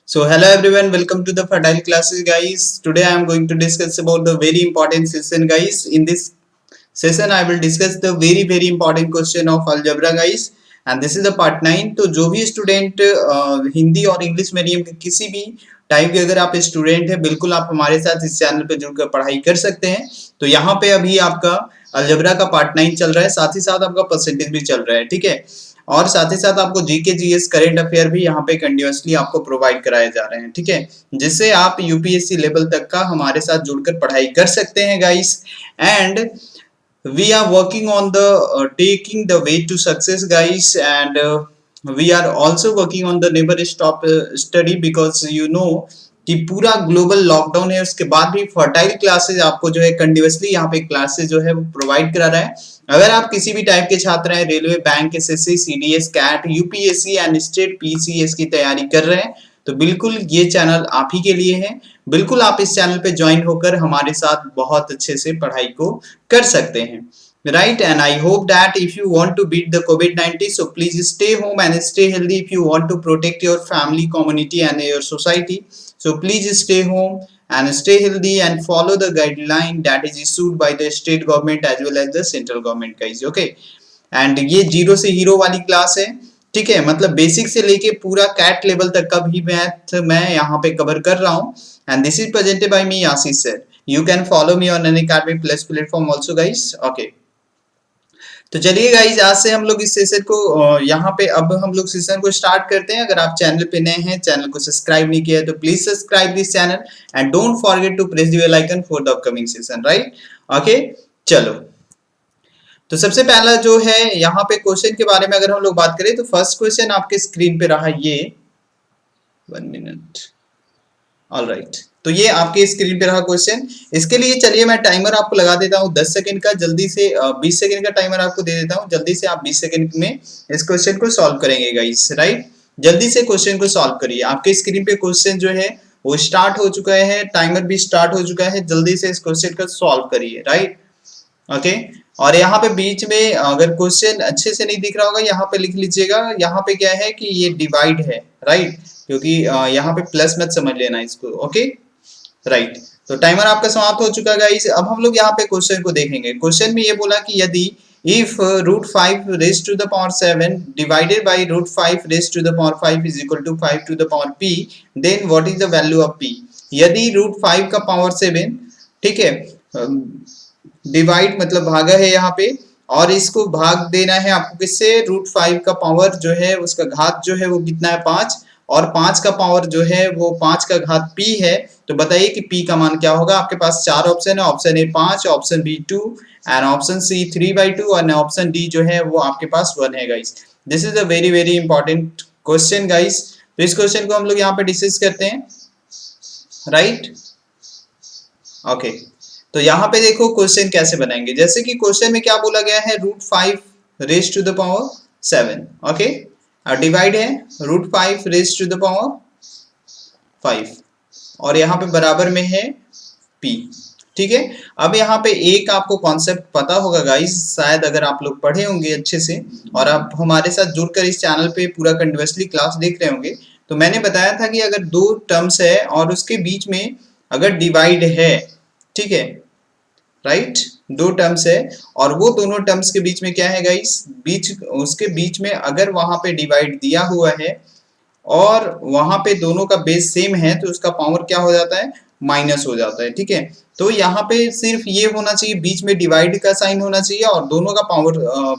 So hello everyone, welcome to the Fertile classes guys. Today I am going to discuss about the very important session guys. In this session I will discuss the very important question of algebra guys. And this is the part 9. तो जो भी student Hindi और English medium के किसी भी type के अगर आप स्टूडेंट हैं, बिल्कुल आप हमारे साथ इस चैनल पे जुड़कर पढ़ाई कर सकते हैं। तो यहाँ पे अभी आपका अलजेब्रा का पार्ट 9 चल रहा है, साथ ही साथ आपका परसेंटेज भी चल रहा है, ठीक है। और साथ ही साथ आपको जीके जीएस करेंट अफेयर भी यहाँ पे कंटिन्यूअसली आपको प्रोवाइड कराए जा रहे हैं, ठीक है, जिससे आप यूपीएससी लेवल तक का हमारे साथ जुड़कर पढ़ाई कर सकते हैं guys. And we are working on the taking the way to success guys, and we are also working on the never stop study because you know कि पूरा ग्लोबल लॉकडाउन है, उसके बाद भी फर्टाइल क्लासेज आपको जो है कंटिन्यूअसली यहाँ पे क्लासेज जो है वो प्रोवाइड करा रहा है। अगर आप किसी भी टाइप के छात्र हैं, railway, bank, SSC, CDS, CAT, UPSC and state PCS की तैयारी कर रहे हैं, तो बिल्कुल ये चैनल आप ही के लिए है। बिल्कुल आप इस चैनल पे ज्वाइन होकर हमारे साथ बहुत अच्छे से पढ़ाई को कर सकते हैं, right? And I hope that if you want to beat the COVID-19, so please stay home and stay healthy. If you want to protect your family, community and your society, so please stay home and stay healthy and follow the guideline that is issued by the state government as well as the central government guys, okay? And ये zero से hero वाली class है, ठीक है, मतलब basic से लेके पूरा कैट लेवल तक का भी मैथ मैं यहाँ पे कवर कर रहा हूँ। And this is presented by me Ashish sir. You can follow me on Unacademy plus platform also guys, okay. तो चलिए गाइज, आज से हम लोग इस सेशन को यहाँ पे अब हम लोग सेशन को स्टार्ट करते हैं। अगर आप चैनल पे नए हैं, चैनल को सब्सक्राइब नहीं किया है, तो please subscribe this channel and don't forget to press the bell icon for the upcoming session, right? Okay, चलो। तो सबसे पहला जो है यहाँ पे क्वेश्चन के बारे में अगर हम लोग बात करें, तो फर्स्ट क्वेश्चन आपके स्क्रीन पे रहा ये 1 मिनट, ऑलराइट। तो ये आपके स्क्रीन पे रहा क्वेश्चन। इसके लिए चलिए मैं टाइमर आपको लगा देता हूँ 10 सेकंड का, जल्दी से 20 सेकंड का टाइमर आपको दे देता हूँ। जल्दी से आप 20 सेकंड में इस क्वेश्चन को सॉल्व करेंगे गाइस, राइट? जल्दी से क्वेश्चन को सॉल्व करिए। आपके स्क्रीन पे क्वेश्चन जो है वो स्टार्ट हो चुका है, टाइमर भी स्टार्ट हो चुका है। जल्दी से इस क्वेश्चन को सॉल्व करिए, राइट? ओके। और यहाँ पे बीच में अगर क्वेश्चन अच्छे से नहीं दिख रहा होगा, यहाँ पे लिख लीजिएगा। यहाँ पे क्या है कि ये डिवाइड है, राइट? क्योंकि यहाँ पे प्लस मत समझ लेना इसको, ओके, राइट। तो टाइमर आपका समाप्त हो चुका है गाइस। अब हम लोग यहाँ पे क्वेश्चन को देखेंगे। क्वेश्चन में ये बोला कि यदि if root 5 raise to the power 7 divided by root 5 raise to the power 5 is equal to 5 to the power p, then what is the value of p? यदि रूट 5 का पावर 7, ठीक है, डिवाइड मतलब भागा है यहाँ पे, और इसको भाग देना है आपको किससे? रूट 5 का पावर जो है उसका घात जो है वो कितना है? 5, और 5 का पावर जो है वो 5 का घात p है। तो बताइए कि p का मान क्या होगा? आपके पास 4 ऑप्शन है। Option A 5, option B 2 and option C 3/2 और ऑप्शन डी जो है वो आपके पास 1 है guys. This is a very important question guys. तो इस क्वेश्चन को हम लोग यहाँ पे डिस्कस करते हैं, राइट? ओके। तो यहाँ पे देखो क्वेश्चन कैसे बनाएंगे। जैसे कि क्वेश्चन में क्या बोला गया है? Root 5 raise to the power 7, okay, और डिवाइड है root 5 raise to the power 5, और यहाँ पे बराबर में है p, ठीक है। अब यहाँ पे एक आपको कॉन्सेप्ट पता होगा गाइस, शायद अगर आप लोग पढ़े होंगे अच्छे से और आप हमारे साथ जुड़कर इस चैनल पे पूरा कंटिन्यूअसली क्लास देख रहे होंगे, तो मैंने बताया था कि अगर दो टर्म्स है और उसके बीच में अगर डिवाइड है, ठीक है, राइट, दो टर्म्स है और वो दोनों टर्म्स के बीच में क्या है गाइस? बीच उसके बीच में अगर वहां पे डिवाइड दिया हुआ है और वहां पे दोनों का बेस सेम है, तो उसका पावर क्या हो जाता है? माइनस हो जाता है, ठीक है। तो यहाँ पे सिर्फ ये होना चाहिए, बीच में डिवाइड का साइन होना चाहिए और दोनों का पावर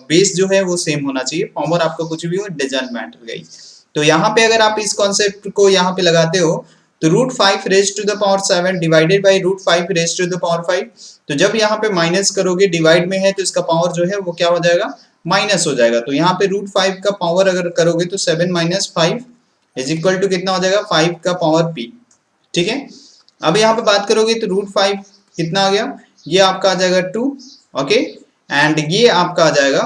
बेस जो है वो सेम होना चाहिए। पावर आपका कुछ भी हो, डजंट मैटर गाइस। तो यहाँ पे अगर आप इस कॉन्सेप्ट को यहाँ पे लगाते हो, तो root 5 raise to the power 7 divided by root 5 raise to the power 5, तो जब यहाँ पे माइनस करोगे, डिवाइड में है तो इसका पावर जो है वो क्या हो जाएगा? माइनस हो जाएगा। तो यहाँ पे रूट 5 का पावर अगर करोगे तो 7 माइनस 5 इज इक्वल टू कितना हो जाएगा? 5 का पावर p, ठीक है। अब यहाँ पे बात करोगे तो रूट 5 कितना आ गया? ये आपका आ जाएगा 2, ओके, एंड ये आपका आ जाएगा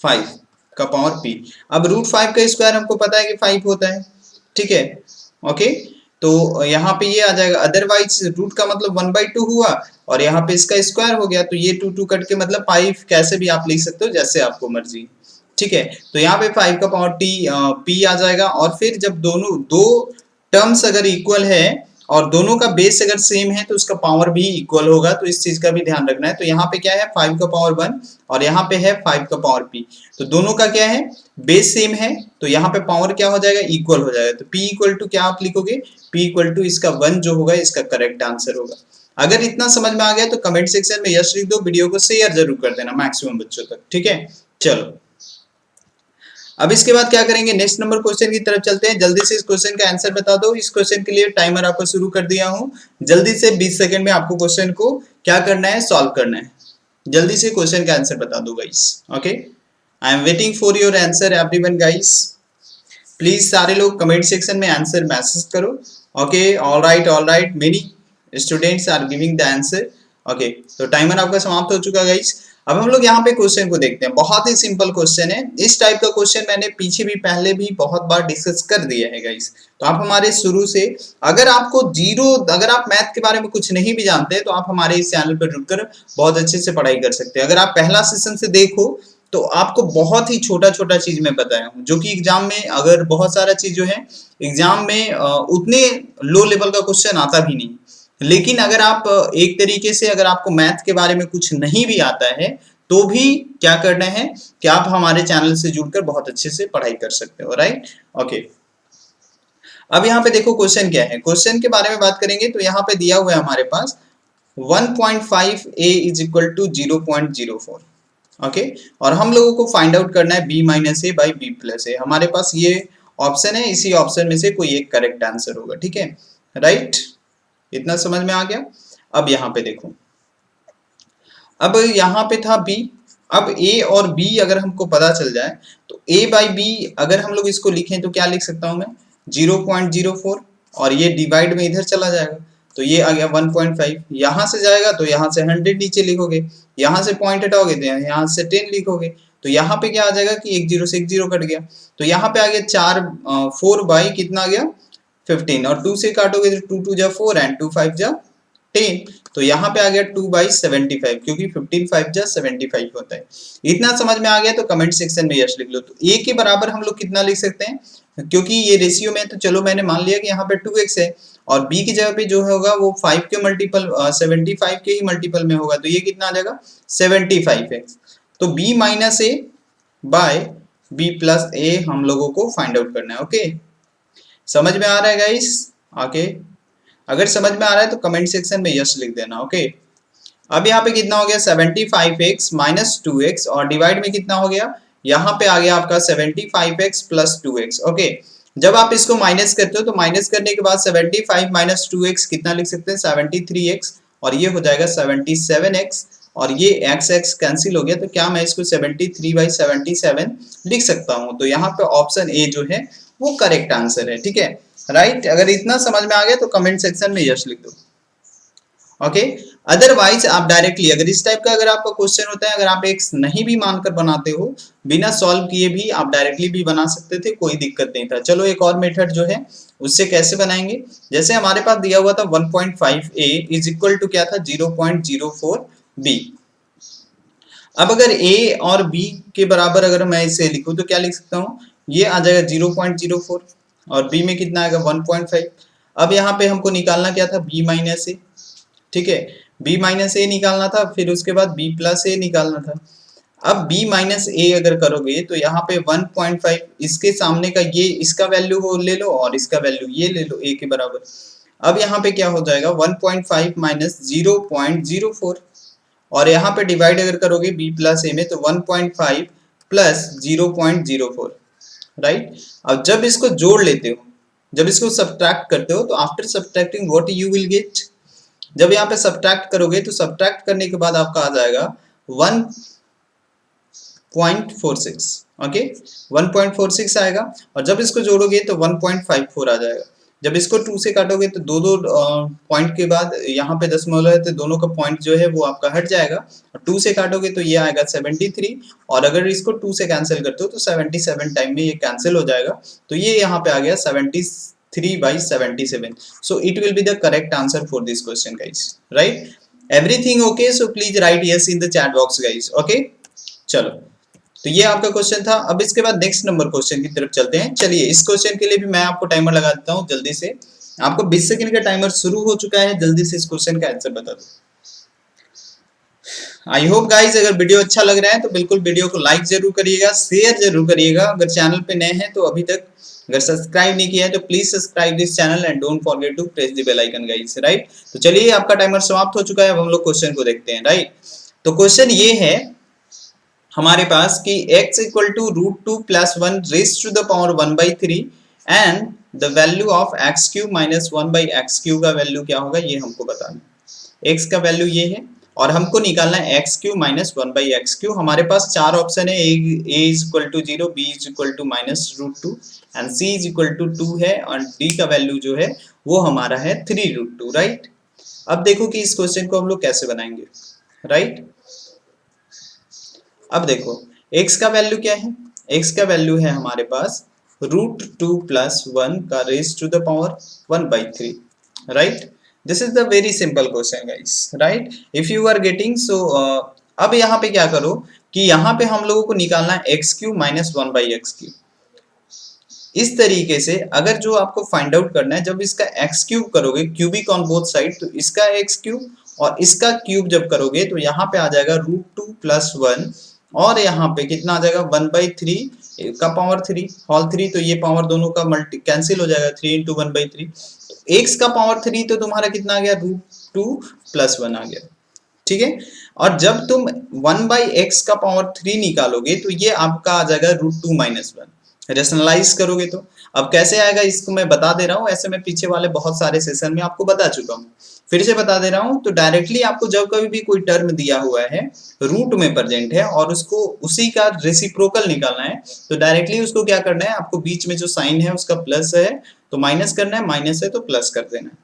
5 का पावर p। अब रूट 5 का स्क्वायर हमको पता है कि 5 होता है, ठीक है, ओके। तो यहाँ पे ये आ जाएगा, अदरवाइज रूट का मतलब 1/2 हुआ और यहाँ पे इसका स्क्वायर हो गया, तो ये 2 कट के मतलब 5 कैसे भी आप लिख सकते हो, जैसे आपको मर्जी, ठीक है। तो यहाँ पे 5 का पावर p आ जाएगा। और फिर जब दोनों दो टर्म्स अगर इक्वल है और दोनों का बेस अगर सेम है तो उसका पावर भी इक्वल होगा, तो इस चीज का भी ध्यान रखना है। तो यहाँ पे क्या है 5 का पावर 1 और यहाँ पे है 5 का पावर p, तो दोनों का क्या है बेस सेम है, तो यहाँ पे पावर क्या हो जाएगा इक्वल हो जाएगा। तो p इक्वल टू क्या आप लिखोगे, p इक्वल टू इसका 1 जो होगा इसका करेक्ट आंसर होगा। अगर इतना समझ में आ गया तो कमेंट सेक्शन में यस लिख दो, वीडियो को शेयर जरूर कर देना मैक्सिमम बच्चों तक, ठीक है। चलो अब इसके बाद क्या करेंगे, नेक्स्ट नंबर क्वेश्चन की तरफ चलते हैं। जल्दी से इस क्वेश्चन का आंसर बता दो। इस क्वेश्चन के लिए टाइमर आपको शुरू कर दिया हूं, जल्दी से 20 सेकंड में आपको क्वेश्चन को क्या करना है, सॉल्व करना है। जल्दी से क्वेश्चन का आंसर बता दो guys. Okay, I am waiting for your answer everyone guys. Please सारे लोग कमेंट सेक्शन में आंसर मैसेज करो। Okay, all right, many students are giving the answer. Okay, तो टाइमर आपका समाप्त हो चुका गाइस। अब हम लोग यहाँ पे क्वेश्चन को देखते हैं, बहुत ही सिंपल क्वेश्चन है। इस टाइप का क्वेश्चन मैंने पीछे भी पहले भी बहुत बार डिस्कस कर दिया है गाइस, तो आप हमारे शुरू से अगर आप मैथ के बारे में कुछ नहीं भी जानते तो आप हमारे इस चैनल पर जुड़कर बहुत अच्छे से पढ़ाई कर सकते हैं। अगर आप पहला सेशन से देखो तो आपको बहुत ही छोटा छोटा चीज में बताया हूँ, जो कि एग्जाम में अगर बहुत सारा चीज जो है एग्जाम में उतने लो लेवल का क्वेश्चन आता भी नहीं। लेकिन अगर आप एक तरीके से अगर आपको मैथ के बारे में कुछ नहीं भी आता है तो भी क्या करना है कि आप हमारे चैनल से जुड़कर बहुत अच्छे से पढ़ाई कर सकते हो, राइट। ओके, अब यहाँ पे देखो क्वेश्चन क्या है। क्वेश्चन के बारे में बात करेंगे तो यहाँ पे दिया हुआ है हमारे पास 1.5 a is equal to 0.04। Okay, और हम लोगों को फाइंड आउट करना है b minus A by B plus A. हमारे पास ये ऑप्शन है, इसी ऑप्शन में से कोई एक करेक्ट आंसर होगा, ठीक है, राइट। इतना समझ में आ गया। अब यहाँ पे देखो, अब यहाँ पे था b, अब a और b अगर हमको पता चल जाए तो a बाई बी अगर हम लोग इसको लिखें तो क्या लिख सकता हूं मैं 0.04, और ये डिवाइड में इधर चला जाएगा तो ये आ गया 1.5। यहां से जाएगा तो यहाँ से 100 नीचे लिखोगे, यहाँ से पॉइंट हटाओगे तो यहाँ से 10 लिखोगे, तो यहाँ पे क्या आ जाएगा कि एक जीरो से एक जीरो कट गया, तो यहाँ पे आ गया 4 बाई कितना आ गया 15, और 2 से काटोगे तो 2 2 जा 4 एंड 2 5 जा 10, तो यहाँ पे आ गया 2/75, क्योंकि 15 5 जा 75 होता है। इतना समझ में आ गया तो कमेंट सेक्शन में यस लिख लो। तो a के बराबर हम लोग कितना लिख सकते हैं, क्योंकि ये रेशियो में तो चलो मैंने मान लिया कि यहाँ पे 2x है, और b की जगह पे जो होगा वो 5 के मल्टीपल 75 के ही मल्टीपल में होगा, तो ये कितना आ जाएगा 75x। तो b माइनस ए बाय बी प्लस ए हम लोगों को फाइंड आउट करना है। ओके, समझ में आ रहा है गाइस? ओके, अगर समझ में आ रहा है तो कमेंट सेक्शन में यस लिख देना। ओके, अब यहाँ पे कितना हो गया 75x माइनस 2x, और डिवाइड में कितना हो गया, यहाँ पे आ गया आपका 75x प्लस 2x। ओके, जब आप इसको माइनस करते हो तो माइनस करने के बाद 75 माइनस 2x कितना लिख सकते हैं 73x, और ये हो जाएगा 77x, और ये x x कैंसिल हो गया, तो क्या मैं इसको 73/77 लिख सकता हूँ। तो यहाँ पे ऑप्शन ए जो है वो करेक्ट आंसर है, ठीक है, राइट। अगर इतना समझ में आ गया तो कमेंट सेक्शन में यस लिख दो। ओके, अदरवाइज आप डायरेक्टली अगर इस टाइप का अगर आपका क्वेश्चन होता है, अगर आप एक्स नहीं भी मानकर बनाते हो, बिना सॉल्व किए भी आप डायरेक्टली भी बना सकते थे, कोई दिक्कत नहीं था। चलो एक और मेथड जो है उससे कैसे बनाएंगे, जैसे हमारे पास दिया हुआ था 1.5a इज इक्वल टू क्या था 0.04b। अब अगर a और b के बराबर अगर मैं इसे लिखूं तो क्या लिख सकता हूँ, ये आ जाएगा 0.04 और b में कितना आएगा 1.5। अब यहाँ पे हमको निकालना क्या था b माइनस ए, ठीक है, b माइनस ए निकालना था, फिर उसके बाद b प्लस ए निकालना था। अब b माइनस ए अगर करोगे तो यहाँ पे 1.5 इसके सामने का ये इसका वैल्यू हो ले लो और इसका वैल्यू ये ले लो a के बराबर। अब यहाँ पे क्या हो जाएगा 1.5 माइनस 0.04, और यहाँ पे डिवाइड अगर करोगे b प्लस ए में तो 1.5 प्लस 0.04, राइट। अब जब इसको जोड़ लेते हो, जब इसको सब्ट्रैक्ट करते हो तो after subtracting what you will get, जब यहाँ पे सब्ट्रैक्ट करोगे तो सब्ट्रैक्ट करने के बाद आपका आ जाएगा 1.46। ओके, 1.46 आएगा, और जब इसको जोड़ोगे तो 1.54 आ जाएगा। जब इसको 2 से काटोगे तो दो पॉइंट के बाद यहाँ पे दशमलव है तो दोनों का पॉइंट जो है वो आपका हट जाएगा, और 2 से काटोगे तो ये आएगा 73, और अगर इसको 2 से कैंसिल करते हो तो 77 टाइम में ये कैंसिल हो जाएगा, तो ये यहाँ पे आ गया 73/77. So it will be the correct answer for this question guys, right? Everything okay? So please write yes in the chat box guys. Okay, चलो तो ये आपका क्वेश्चन था। अब इसके बाद नेक्स्ट नंबर क्वेश्चन की तरफ चलते हैं। चलिए, इस क्वेश्चन के लिए भी मैं आपको टाइमर लगा देता हूँ जल्दी से। आपको 20 सेकंड का टाइमर शुरू हो चुका है, जल्दी से इस क्वेश्चन का आंसर बता दो। आई होप गाइस, अगर वीडियो अच्छा लग रहा है तो बिल्कुल वीडियो को लाइक जरूर करिएगा, शेयर जरूर करिएगा। अगर चैनल पे नए हैं तो अभी तक अगर सब्सक्राइब नहीं किया है तो please subscribe this channel and don't forget to press the bell icon guys, right. तो चलिए, आपका टाइमर समाप्त हो चुका है। अब हम लोग क्वेश्चन को देखते हैं, राइट। तो क्वेश्चन ये है हमारे पास कि x equal to root two plus one raise to the power one by three and the value of x Q minus one by x cube का वैल्यू क्या होगा, ये हमको बताना है। x का वैल्यू ये है और हमको निकालना है X Q minus one by x Q. हमारे पास चार ऑप्शन है, A is equal to zero, B is equal to minus root two and C is equal to two two और डी का वैल्यू जो है वो हमारा है थ्री रूट टू, राइट। अब देखो कि इस क्वेश्चन को हम लोग कैसे बनाएंगे, राइट। अब देखो x का वैल्यू क्या है, x का वैल्यू है हमारे पास रूट टू प्लस वन का raise to the power one by three, right. This is the very simple question guys, right. If you are getting so अब यहाँ पे क्या करो कि यहाँ पे हम लोगों को निकालना है X Q minus one by x Q. इस तरीके से अगर जो आपको फाइंड आउट करना है, जब इसका एक्स क्यूब करोगे क्यूबिक ऑन बोथ साइड, तो इसका एक्स क्यूब और इसका क्यूब जब करोगे तो यहाँ पे आ जाएगा रूट टू प्लस वन और यहाँ पे कितना आ जाएगा वन बाई थ्री का पावर थ्री होल थ्री। तो ये पावर दोनों का मल्टी कैंसिल हो जाएगा, three into one by three. X का पावर थ्री तो तुम्हारा कितना आ गया रूट टू प्लस वन आ गया, ठीक है। और जब तुम वन बाई एक्स का पावर थ्री निकालोगे तो ये आपका आ जाएगा root two minus one. Rationalize करोगे तो अब कैसे आएगा इसको मैं बता दे रहा हूँ, ऐसे मैं पीछे वाले बहुत सारे सेशन में आपको बता चुका हूँ, फिर से बता दे रहा हूँ। तो डायरेक्टली आपको जब कभी भी कोई टर्म दिया हुआ है रूट में प्रेजेंट है और उसको उसी का रेसिप्रोकल निकालना है, तो डायरेक्टली उसको क्या करना है, आपको बीच में जो साइन है उसका प्लस है तो माइनस करना है, माइनस है तो प्लस कर देना है।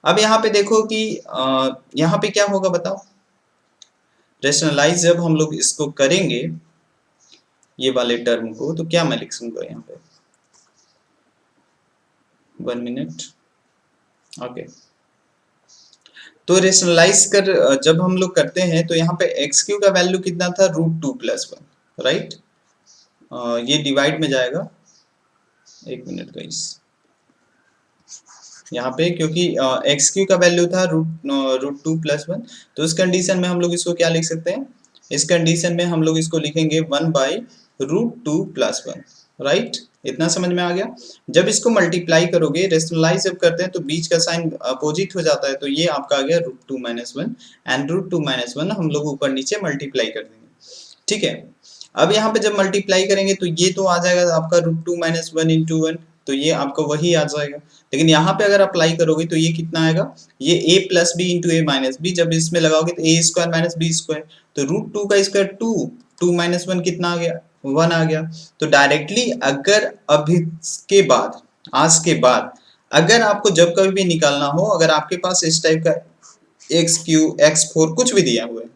अब यहाँ पे देखो कि यहाँ पे क्या होगा बताओ, रेशनलाइज जब हम लोग इसको करेंगे ये वाले टर्म को, तो क्या मैं लिख दूंगा यहाँ पे, वन मिनट, ओके। तो रेशनलाइज कर जब हम लोग करते हैं तो यहाँ पे एक्स क्यू का वैल्यू कितना था root two plus one, right. ये डिवाइड में जाएगा, एक मिनट गाइस, यहाँ पे क्योंकि एक्स क्यू का वैल्यू था रूट टू प्लस वन, तो इस कंडीशन में हम लोग इसको क्या लिख सकते हैं, इस कंडीशन में हम लोग इसको लिखेंगे one by root two plus one, right. इतना समझ में आ गया। जब इसको मल्टीप्लाई करोगे, रेशनलाइज जब करते हैं तो बीच का साइन अपोजिट हो जाता है, तो ये आपका आ गया root two minus one and root two minus one हम लोग ऊपर नीचे मल्टीप्लाई कर देंगे, ठीक है। अब यहाँ पे जब मल्टीप्लाई करेंगे तो ये तो आ जाएगा आपका root two minus one into one, तो ये आपका वही आ जाएगा। लेकिन यहाँ पे अगर अप्लाई करोगे तो ये कितना आएगा, ये a plus B into A minus B, जब इसमें लगाओगे तो A square minus B square, तो रूट टू का square two, two minus one कितना आ गया, वन आ गया। तो डायरेक्टली अगर अभी के बाद, आज के बाद अगर आपको जब कभी भी निकालना हो, अगर आपके पास इस टाइप का एक्स क्यू एक्स फोर कुछ भी दिया हुआ है,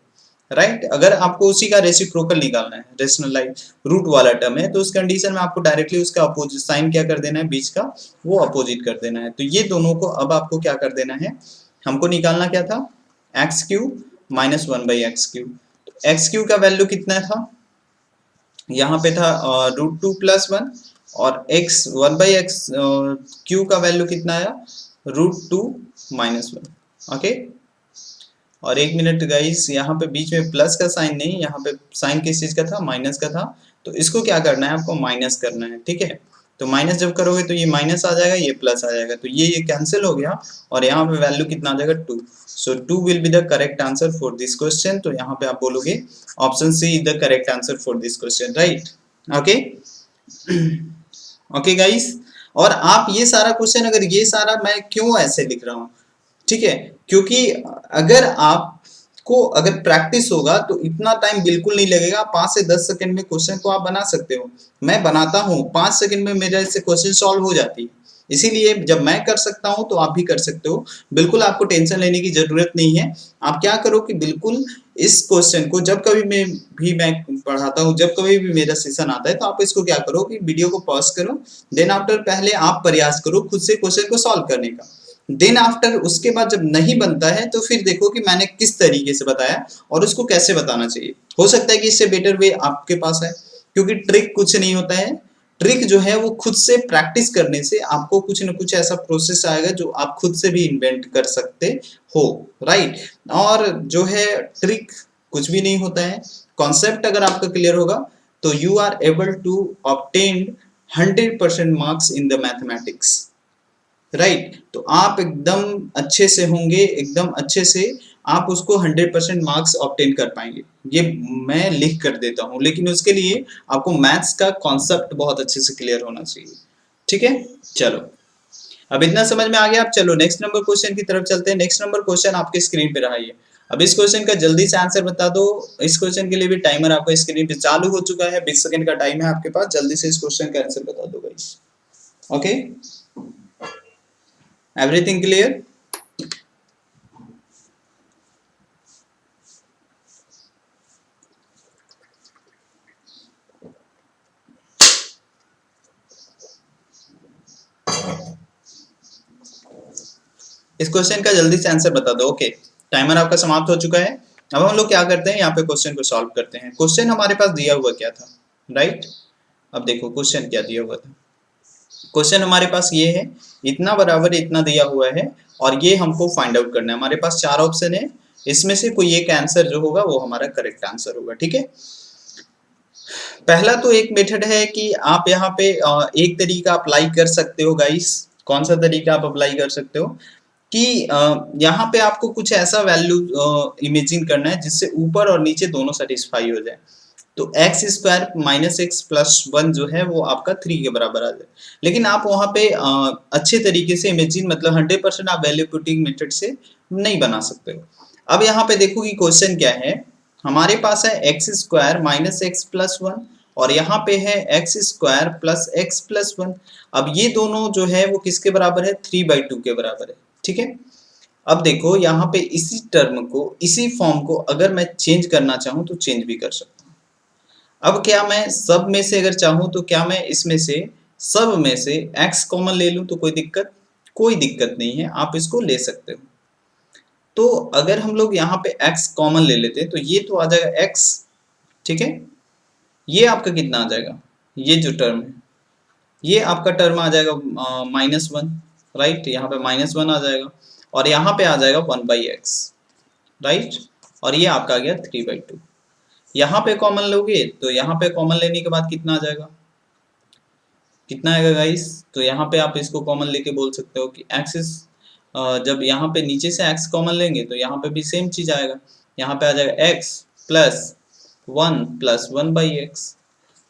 राइट, अगर आपको उसी का रेसिप्रोकल निकालना है, रेशनलाइज रूट वाला टर्म है, तो उस कंडीशन में आपको डायरेक्टली उसका अपोजिट साइन क्या कर देना है, बीच का वो अपोजिट कर देना है। तो ये दोनों को अब आपको क्या कर देना है, हमको निकालना क्या था, x Q minus one by x cube. X cube का वैल्यू कितना था, यहाँ पे था रूट टू प्लस वन और x one by x cube का वैल्यू कितना आया, root two minus one, okay. और एक मिनट गाइस, यहाँ पे बीच में प्लस का साइन नहीं, यहाँ पे साइन किस चीज का था, माइनस का था, तो इसको क्या करना है आपको, माइनस करना है, ठीक है। तो माइनस जब करोगे तो ये माइनस आ जाएगा, ये प्लस आ जाएगा, तो ये कैंसिल हो गया और यहाँ पे वैल्यू कितना आ जाएगा, two. So two will be the correct answer for this question. तो यहाँ पे आप बोलोगे option C is the correct answer for this question, right, okay. Okay guys, और आप ये सारा क्वेश्चन, अगर ये सारा मैं क्यों ऐसे लिख रहा हूँ, ठीक है, क्योंकि अगर आपको अगर प्रैक्टिस होगा तो इतना टाइम बिल्कुल नहीं लगेगा, 5 से 10 सेकंड में क्वेश्चन को आप बना सकते हो। मैं बनाता हूँ 5 सेकंड में मेरा इससे क्वेश्चन सॉल्व हो जाती है, इसीलिए जब मैं कर सकता हूँ तो आप भी कर सकते हो। बिल्कुल आपको टेंशन लेने की जरूरत नहीं है। आप क्या करो कि बिल्कुल इस क्वेश्चन को जब कभी मैं पढ़ाता हूँ, जब कभी भी मेरा सेशन आता है, तो आप इसको क्या करो कि वीडियो को पॉज करो, देन आफ्टर पहले आप प्रयास करो खुद से क्वेश्चन को सॉल्व करने का। देन आफ्टर उसके बाद जब नहीं बनता है तो फिर देखो कि मैंने किस तरीके से बताया और उसको कैसे बताना चाहिए। हो सकता है कि इससे बेटर वे आपके पास है, क्योंकि ट्रिक कुछ नहीं होता है, ट्रिक जो है वो खुद से प्रैक्टिस करने से आपको कुछ न कुछ ऐसा प्रोसेस आएगा जो आप खुद से भी इन्वेंट कर सकते हो, राइट। और जो है ट्रिक कुछ भी नहीं होता है, कॉन्सेप्ट अगर आपका क्लियर होगा तो you are able to obtain 100% marks in the mathematics, right. तो आप एकदम अच्छे से होंगे, एकदम अच्छे से आप उसको 100% मार्क्स ऑब्टेन कर पाएंगे, ये मैं लिख कर देता हूँ। लेकिन उसके लिए आपको मैथ्स का कॉन्सेप्ट बहुत अच्छे से क्लियर होना चाहिए, ठीक है। चलो, अब इतना समझ में आ गया। अब चलो नेक्स्ट नंबर क्वेश्चन की तरफ चलते हैं। नेक्स्ट नंबर क्वेश्चन आपके स्क्रीन पे रहा है। अब इस क्वेश्चन का जल्दी से आंसर बता दो। इस क्वेश्चन के लिए भी टाइमर आपका स्क्रीन पे चालू हो चुका है, 20 सेकंड का टाइम है आपके पास, जल्दी से इस क्वेश्चन का आंसर बता दो गाइस। Okay, everything clear? इस क्वेश्चन का जल्दी से आंसर बता दो। ओके, टाइमर आपका समाप्त हो चुका है। अब हम लोग क्या करते हैं, यहाँ पे क्वेश्चन को सॉल्व करते हैं। क्वेश्चन हमारे पास दिया हुआ क्या था, राइट। अब देखो क्वेश्चन क्या दिया हुआ था। क्वेश्चन हमारे पास ये है, इतना बराबर इतना दिया हुआ है और ये हमको फाइंड आउट करना है। हमारे पास 4 ऑप्शन है, इसमें से कोई एक आंसर जो होगा वो हमारा करेक्ट आंसर होगा, ठीक है। पहला तो एक मेथड है कि आप यहाँ पे एक तरीका अप्लाई कर सकते हो गाइस। कौन सा तरीका आप अप्लाई कर सकते हो कि यहाँ पे आपको कुछ ऐसा वैल्यू इमेजिन करना है जिससे ऊपर और नीचे दोनों सेटिस्फाई हो जाए। तो x square minus x plus one जो है वो आपका 3 के बराबर आ जाए। लेकिन आप वहाँ पे अच्छे तरीके से इमेजिन, मतलब 100% आप वैल्यू पुटिंग मेथड से नहीं बना सकते हो। अब यहाँ पे देखो कि क्वेश्चन क्या है। हमारे पास है x square minus x plus one और यहाँ पे है x square plus x plus one. अब ये दोनों जो है वो किसके बराबर है, 3/2 के बराबर है, ठीक है। अब देखो यहाँ पे इसी टर्म को, इसी फॉर्म को अगर मैं चेंज करना चाहूँ तो चेंज भी कर सकता हूँ। अब क्या मैं सब में से अगर चाहूँ तो क्या मैं इसमें से सब में से x कॉमन ले लूँ तो कोई दिक्कत, कोई दिक्कत नहीं है, आप इसको ले सकते हो। तो अगर हम लोग यहाँ पे x कॉमन ले लेते हैं तो ये तो आ जाएगा x, ठीक है। ये आपका कितना आ जाएगा, ये जो टर्म है ये आपका टर्म आ जाएगा -1, राइट। यहाँ पे -1 आ जाएगा और यहाँ पे आ जाएगा 1/x, राइट। और ये आपका आ गया 3/2। यहाँ पे कॉमन लोगे तो यहाँ पे कॉमन लेने के बाद कितना आ जाएगा, कितना आएगा गाइस। तो यहाँ पे आप इसको कॉमन लेके बोल सकते हो कि एक्सिस, जब यहाँ पे नीचे से x कॉमन लेंगे तो यहाँ पे भी सेम चीज आएगा। यहाँ पे आ जाएगा x प्लस 1 प्लस 1/x।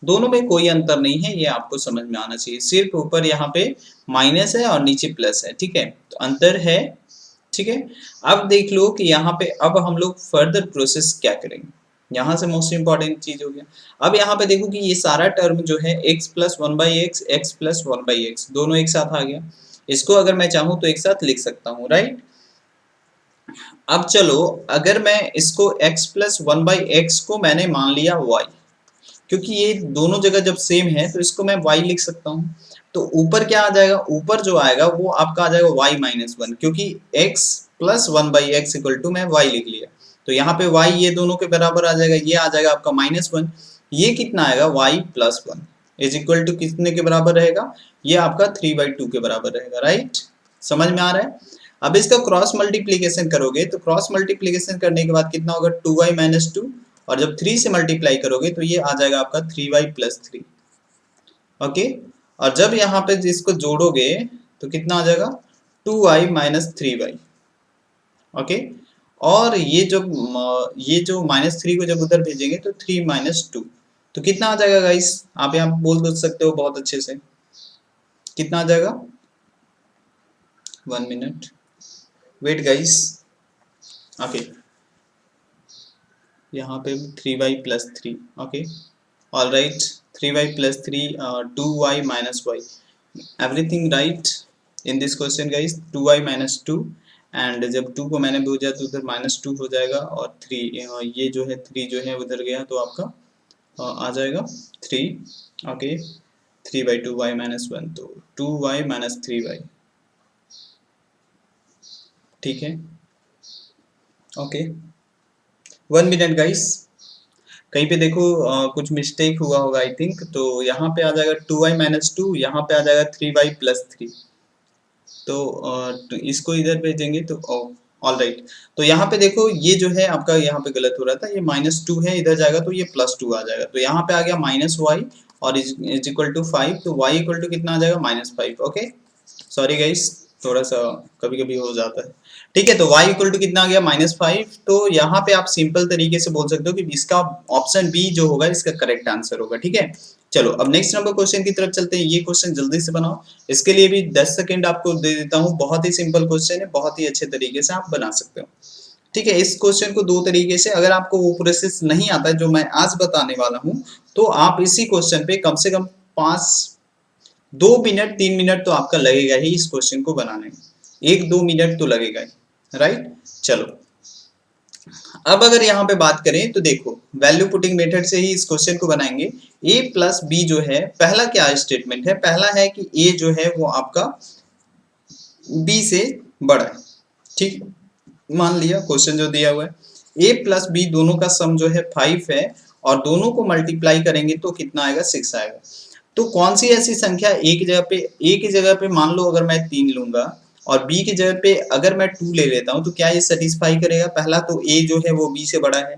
दोनों में कोई अंतर नहीं है, ये आपको समझ में आना चाहिए। सिर्फ ऊपर यहाँ पे माइनस है और नीचे प्लस है, ठीक है, तो अंतर है, ठीक है। अब देख लो कि यहाँ पे अब हम लोग फर्दर प्रोसेस क्या करेंगे। यहाँ से मोस्ट इंपॉर्टेंट चीज हो गया। अब यहाँ पे देखो कि ये सारा टर्म जो है x plus 1/x, x plus 1/x दोनों एक साथ आ गया। इसको अगर मैं चाहूँ तो एक साथ लिख सकता हूँ, राइट। अब चलो, अगर मैं इसको x प्लस 1/x को मैंने मान लिया y, क्योंकि ये दोनों जगह जब सेम है तो इसको मैं y लिख सकता हूँ। तो ऊपर क्या आ जाएगा, ऊपर जो आएगा वो आपका आ जाएगा y-1, क्योंकि x plus 1/x equal to मैं y लिख लिया। तो यहाँ पे y ये दोनों के बराबर आ जाएगा, ये आ जाएगा आपका -1। ये कितना आएगा, y plus 1 is equal to कितने के बराबर रहेगा, ये आपका 3/2 के बराबर रहेगा, राइट। समझ में आ रहा है। अब इसका क्रॉस मल्टीप्लीकेशन करोगे तो क्रॉस मल्टीप्लीकेशन करने के बाद कितना होगा, 2y-2, और जब 3 से मल्टीप्लाई करोगे तो ये आ जाएगा आपका 3y प्लस 3, ओके। और जब यहाँ पे इसको जोड़ोगे तो कितना आ जाएगा, 2y माइनस 3y, ओके। और ये जो -3 को जब उधर भेजेंगे तो 3 - 2, तो कितना आ जाएगा गाइस, आप यहाँ बोल दो सकते हो बहुत अच्छे से, कितना आ जाएगा। 1 मिनट वेट गाइस, ओके। यहाँ पे 3y+3, okay, all right. 3y+3, 2y-y, everything right in this question guys. 2y-2, and जब 2 को मैंने भेजा तो उधर -2 हो जाएगा और 3, ये जो है 3 जो है उधर गया तो आपका आ जाएगा 3, ओके। 3/2 y-1, तो 2y - 3y, ठीक है, ओके, 1 मिनट गाइस। कहीं पे देखो कुछ मिस्टेक हुआ होगा आई थिंक, तो यहाँ पे आ जाएगा 2y-2, यहाँ पे आ जाएगा 3y+3। तो इसको इधर भेजेंगे तो ऑल राइट। तो यहाँ पे देखो ये जो है आपका यहाँ पे गलत हो रहा था, ये -2 है, इधर जाएगा तो ये +2 आ जाएगा, तो यहाँ पे आ गया -y और इज इक्वल टू 5, तो y इक्वल टू कितना आ जाएगा -5। ओके, सॉरी गाइस, थोड़ा सा कभी कभी हो जाता है। ठीक है, तो y इक्वल टू कितना आ गया -5। तो यहाँ पे आप सिंपल तरीके से बोल सकते हो कि इसका ऑप्शन बी जो होगा इसका करेक्ट आंसर होगा। ठीक है, चलो अब नेक्स्ट नंबर क्वेश्चन की तरफ चलते हैं। ये क्वेश्चन जल्दी से बनाओ, इसके लिए भी 10 सेकंड आपको दे देता हूँ। बहुत ही सिंपल क्वेश्चन है, बहुत ही अच्छे तरीके से आप बना सकते हो। ठीक है, इस क्वेश्चन को दो तरीके से, अगर आपको वो प्रोसेस नहीं आता है जो मैं आज बताने वाला हूँ, तो आप इसी क्वेश्चन पे कम से कम 2 मिनट 3 मिनट तो आपका लगेगा ही इस क्वेश्चन को बनाने में, 1-2 मिनट तो लगेगा ही, राइट। चलो अब अगर यहाँ पे बात करें तो देखो वैल्यू पुटिंग मेथड से ही इस क्वेश्चन को बनाएंगे। a प्लस बी जो है, पहला क्या स्टेटमेंट है, पहला है कि a जो है वो आपका b से बड़ा है। ठीक, मान लिया क्वेश्चन जो दिया हुआ है a प्लस बी दोनों का सम जो है 5 है, और दोनों को मल्टीप्लाई करेंगे तो कितना आएगा, 6 आएगा। तो कौन सी ऐसी संख्या a की जगह पे मान लो अगर मैं 3 लूंगा और b की जगह पे अगर मैं 2 ले लेता हूं, तो क्या ये सेटिस्फाई करेगा। पहला तो a जो है वो b से बड़ा है,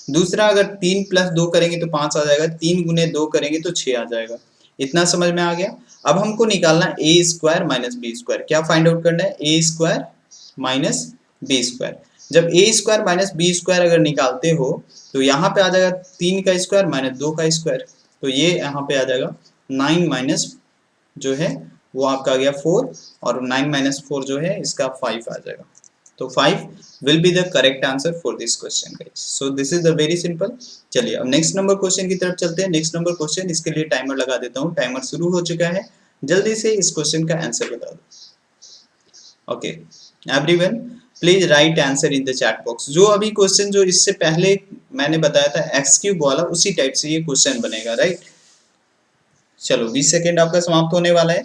दूसरा अगर 3 + 2 करेंगे तो 5 आ जाएगा, 3 × 2 करेंगे तो 6 आ जाएगा। इतना समझ में आ गया। अब हमको निकालना है a² - b²। क्या फाइंड आउट करना है, a² - b²। जब a² - b² अगर निकालते हो तो यहाँ पे आ जाएगा 3 का स्क्वायर - 2 का स्क्वायर, तो ये यहाँ पे आ जाएगा 9 जो है वो आपका आ गया 4, और 9 - 4 जो है इसका 5 आ जाएगा। तो 5 will be the correct answer for this question guys. So this is the very simple। चलिए अब नेक्स्ट नंबर क्वेश्चन की तरफ चलते हैं। नेक्स्ट नंबर क्वेश्चन, इसके लिए टाइमर लगा देता हूँ, टाइमर शुरू हो चुका है, जल्दी से इस क्वेश्चन का आंसर बता दो। Okay everyone, please right answer in the chat box. जो अभी क्वेश्चन जो इससे पहले मैंने बताया था x³ वाला, उसी टाइप से ये क्वेश्चन बनेगा, राइट। चलो 20 सेकेंड आपका समाप्त होने वाला है।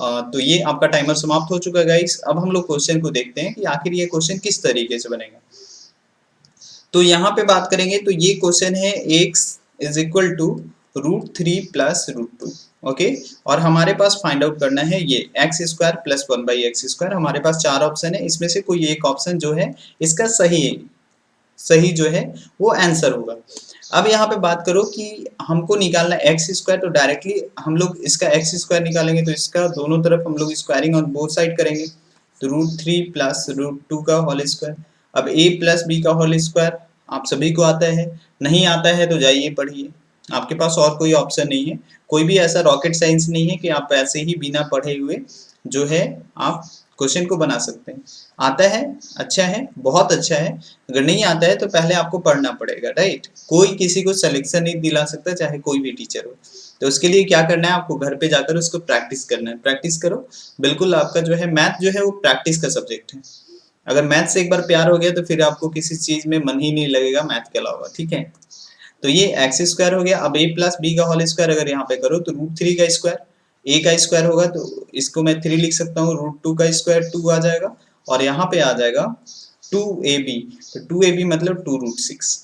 तो ये आपका टाइमर समाप्त हो चुका है गाइस। अब हम लोग क्वेश्चन को देखते हैं कि आखिर ये क्वेश्चन किस तरीके से बनेगा। तो यहाँ पे बात करेंगे तो ये क्वेश्चन है x is equal to √3 + √2। Okay, और हमारे पास फाइंड आउट करना है ये x² + 1/x²। हमारे पास 4 ऑप्शन है, इसमें से कोई एक ऑप्शन जो है इसका सही जो है वो आंसर होगा। अब यहाँ पे बात करो कि हमको निकालना x², तो डायरेक्टली हम लोग इसका x² निकालेंगे, तो इसका दोनों तरफ हम लोग स्क्वायरिंग ऑन बोथ साइड करेंगे, तो √3 + √2 का होल स्क्वायर। अब a + b का होल स्क्वायर आप सभी को आता है, नहीं आता है तो जाइए पढ़िए, आपके पास और कोई ऑप्शन नहीं है। कोई भी ऐसा रॉकेट साइंस नहीं है कि आप ऐसे ही बिना पढ़े हुए जो है आप क्वेश्चन को बना सकते हैं। आता है अच्छा है, बहुत अच्छा है, अगर नहीं आता है तो पहले आपको पढ़ना पड़ेगा, राइट। कोई किसी को सिलेक्शन नहीं दिला सकता, चाहे कोई भी टीचर हो। तो उसके लिए क्या करना है, आपको घर पे जाकर उसको प्रैक्टिस करना है। प्रैक्टिस करो बिल्कुल। आपका जो है मैथ जो है वो प्रैक्टिस का सब्जेक्ट है। अगर मैथ से एक बार प्यार हो गया तो फिर आपको किसी चीज में मन ही नहीं लगेगा मैथ के अलावा, ठीक है। तो ये x² हो गया। अब a + b का होल स्क्वायर अगर यहाँ पे करो तो √3 का स्क्वायर, a का स्क्वायर होगा तो इसको मैं 3 लिख सकता हूँ, √2 का स्क्वायर 2 आ जाएगा, और यहाँ पे आ जाएगा 2ab, तो 2ab मतलब 2√6,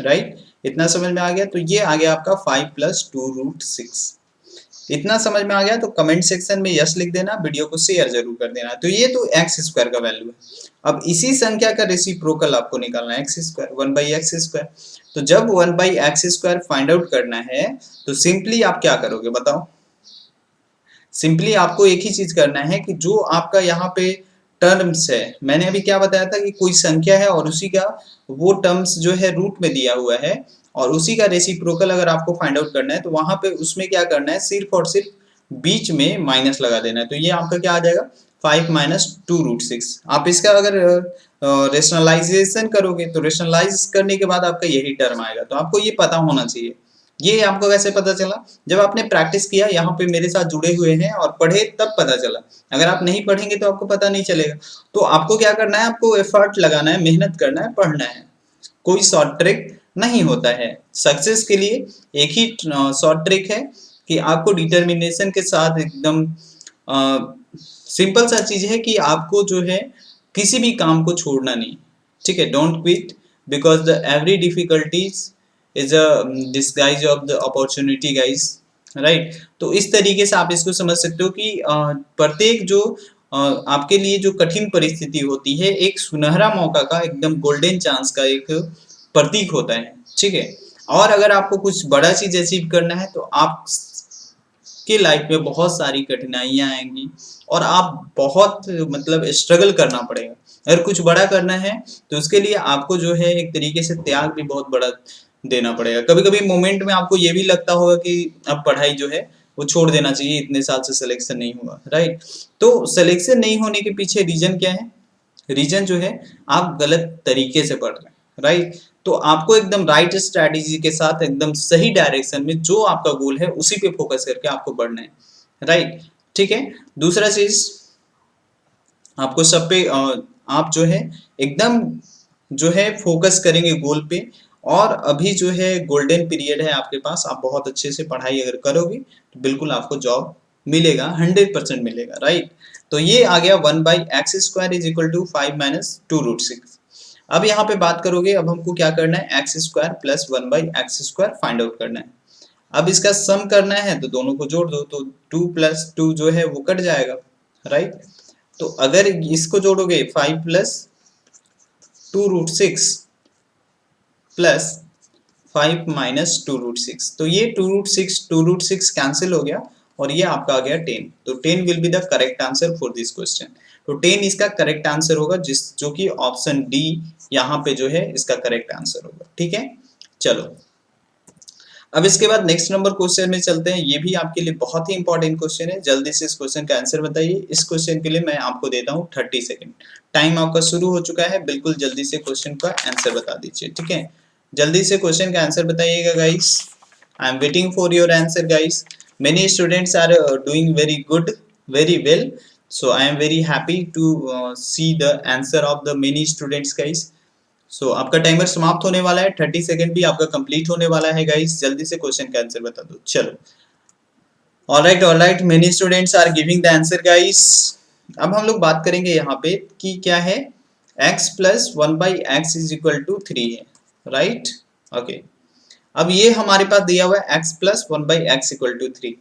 राइट। इतना समझ में आ गया। तो ये आ गया आपका 5 + 2√6। इतना समझ में आ गया तो कमेंट सेक्शन में यस लिख देना, वीडियो को शेयर जरूर कर देना। तो ये तो x² का वैल्यू है। अब इसी संख्या का रेसिप्रोकल आपको निकालना है, x², 1/x²। तो जब 1/x² फाइंड आउट करना है तो सिंपली आप क्या करोगे बताओ। सिंपली आपको एक ही चीज करना है कि जो आपका यहाँ पे टर्म्स है, मैंने अभी क्या बताया था कि कोई संख्या है और उसी का वो टर्म्स जो है रूट में दिया हुआ है, और उसी का रेसिप्रोकल अगर आपको फाइंड आउट करना है तो वहां पे उसमें क्या करना है, सिर्फ और सिर्फ बीच में माइनस लगा देना है। तो ये आपका क्या आ जाएगा, 5 - 2√6। आप इसका अगर रेशनलाइजेशन करोगे तो रेशनलाइज करने के बाद आपका यही टर्म आएगा। तो आपको ये पता होना चाहिए। ये आपको कैसे पता चला, जब आपने प्रैक्टिस किया, यहाँ पे मेरे साथ जुड़े हुए हैं और पढ़े, तब पता चला। अगर आप नहीं पढ़ेंगे तो आपको पता नहीं चलेगा। तो आपको क्या करना है, आपको एफर्ट लगाना है, मेहनत करना है, पढ़ना है। कोई शॉर्ट ट्रिक नहीं होता है सक्सेस के लिए। एक ही शॉर्ट ट्रिक है कि आपको डिटर्मिनेशन के साथ एकदम सिंपल सा चीज है कि आपको जो है किसी भी काम को छोड़ना नहीं, ठीक है। Don't quit because the every difficulties is a disguise of the opportunity guys, right. तो इस तरीके से आप इसको समझ सकते हो कि प्रत्येक जो आपके लिए जो कठिन परिस्थिति होती है एक सुनहरा मौका का, एकदम गोल्डन चांस का एक प्रतीक होता है, ठीक है। और अगर आपको कुछ बड़ा चीज अचीव करना है तो आप के लाइफ में बहुत सारी कठिनाइयां आएंगी और आप बहुत मतलब स्ट्रगल करना पड़ेगा। अगर कुछ बड़ा करना है तो उसके लिए आपको जो है एक तरीके से त्याग भी बहुत बड़ा देना पड़ेगा। कभी कभी मोमेंट में आपको ये भी लगता होगा कि अब पढ़ाई जो है वो छोड़ देना चाहिए, इतने साल से सिलेक्शन नहीं हुआ, राइट। तो सिलेक्शन नहीं होने के पीछे रीजन क्या है? रीजन जो है आप गलत तरीके से पढ़ रहे हैं, राइट। तो आपको एकदम राइट स्ट्रैटेजी के साथ एकदम सही डायरेक्शन में जो आपका गोल है उसी पे फोकस करके आपको बढ़ना है, राइट, ठीक है। दूसरा चीज आपको सब पे आप जो है एकदम जो है फोकस करेंगे गोल पे। और अभी जो है गोल्डन पीरियड है आपके पास, आप बहुत अच्छे से पढ़ाई अगर करोगे तो बिल्कुल आपको जॉब मिलेगा, 100% मिलेगा, राइट। तो ये आ गया 1/x² is equal to 5 minus 2√6। अब यहाँ पे बात करोगे, अब हमको क्या करना है, x² plus 1/x² find out करना है। अब इसका सम करना है तो दोनों को जोड़ दो, तो 2 प्लस 2 जो है वो कट जाएगा, राइट। तो अगर इसको जोड़ोगे 5 प्लस 2√6 प्लस 5 माइनस 2√6, तो ये 2√6 कैंसिल हो गया और ये आपका आ गया 10। तो 10 will be the correct answer for this question. तो 10 इसका करेक्ट आंसर होगा, जो कि ऑप्शन डी यहाँ पे जो है इसका करेक्ट आंसर होगा, ठीक है। चलो अब इसके बाद नेक्स्ट नंबर क्वेश्चन में चलते हैं। ये भी आपके लिए बहुत ही इंपॉर्टेंट क्वेश्चन है, जल्दी से इस क्वेश्चन का आंसर बताइए। इस क्वेश्चन के लिए मैं आपको देता हूँ 30 सेकंड। टाइम आपका शुरू हो चुका है, बिल्कुल जल्दी से क्वेश्चन का आंसर बता दीजिए, ठीक है। जल्दी से क्वेश्चन का आंसर बताइएगा guys. I am waiting for your answer guys. Many students are doing very good, very well, so I am very happy to see the answer of the many students guys. सो आपका timer समाप्त होने वाला है, 30 second भी आपका complete होने वाला है गाइस। जल्दी से क्वेश्चन का आंसर बता दो। चलो all right, many students are giving the answer guys. अब हम लोग बात करेंगे यहाँ पे कि क्या है, x plus 1/x is equal to 3 है, राइट, ओके। अब ये हमारे पास दिया हुआ है x plus 1/x equal to 3।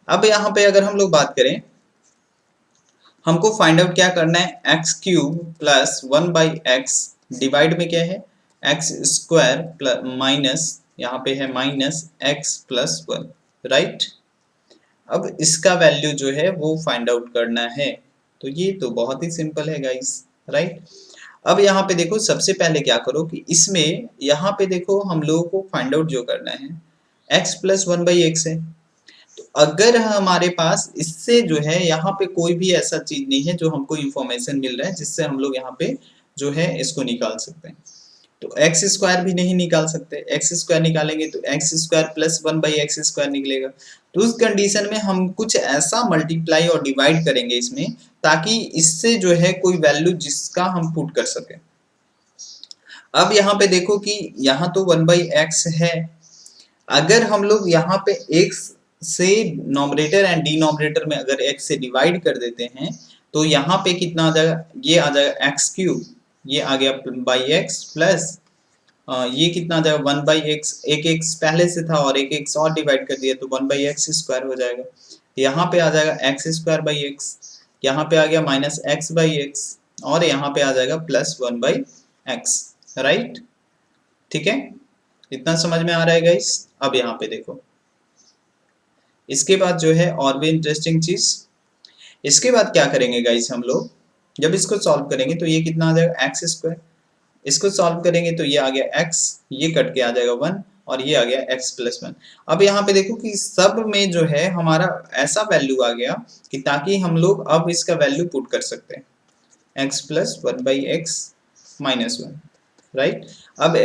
अब यहाँ पे अगर हम लोग बात करें, हमको फाइंड आउट क्या करना है, x³ प्लस 1/x डिवाइड में क्या है, x² प्लस माइनस, यहाँ पे है माइनस x प्लस 1, राइट। अब इसका वैल्यू जो है वो फाइंड आउट करना है। तो ये तो बहुत ही सिंपल है गाइस, राइट। अब यहाँ पे देखो, सबसे पहले क्या करो कि इसमें यहाँ पे देखो हम लोगों को फाइंड आउट जो करना है x प्लस 1/x है। तो अगर हमारे पास इससे जो है यहाँ पे कोई भी ऐसा चीज नहीं है जो हमको इंफॉर्मेशन मिल रहा है जिससे हम लोग यहाँ पे जो है इसको निकाल सकते हैं, तो x² भी नहीं निकाल सकते। x² निकालेंगे तो x² प्लस 1/x² निकलेगा। तो उस कंडीशन में हम कुछ ऐसा मल्टीप्लाई और डिवाइड करेंगे इसमें, ताकि इससे जो है कोई वैल्यू जिसका हम पुट कर सके। अब यहाँ पे देखो कि यहाँ तो 1/x है, अगर हम लोग यहाँ पे x से नॉमिनेटर एंड डिनोमिनेटर में अगर x से डिवाइड कर देते हैं तो यहाँ पे कितना आ जाएगा, ये आ जाएगा x³, ये आ गया x प्लस ये कितना आ जाएगा 1/x, एक x पहले से था और एक x और डिवाइड कर दिया तो 1/x² हो जाएगा। यहाँ पे आ जाएगा x²/x, यहाँ पे आ गया माइनस x/x और यहाँ पे आ जाएगा प्लस 1/x, राइट, ठीक है। इतना समझ में आ रहा है गाइस। अब यहाँ पे देखो, इसके बाद जो है और भी इंटरेस्टिंग चीज, इसके बाद क्या करेंगे गाइस, हम लोग जब इसको सॉल्व करेंगे तो ये कितना आ जाएगा x², इसको सॉल्व करेंगे तो ये आ गया x, ये कट के आ जाएगा 1 और ये आ गया x प्लस 1। अब यहाँ पे देखो कि सब में जो है हमारा ऐसा वैल्यू आ गया कि ताकि हम लोग अब इसका वैल्यू पुट कर सकते हैं, x plus 1/x minus 1, right. अब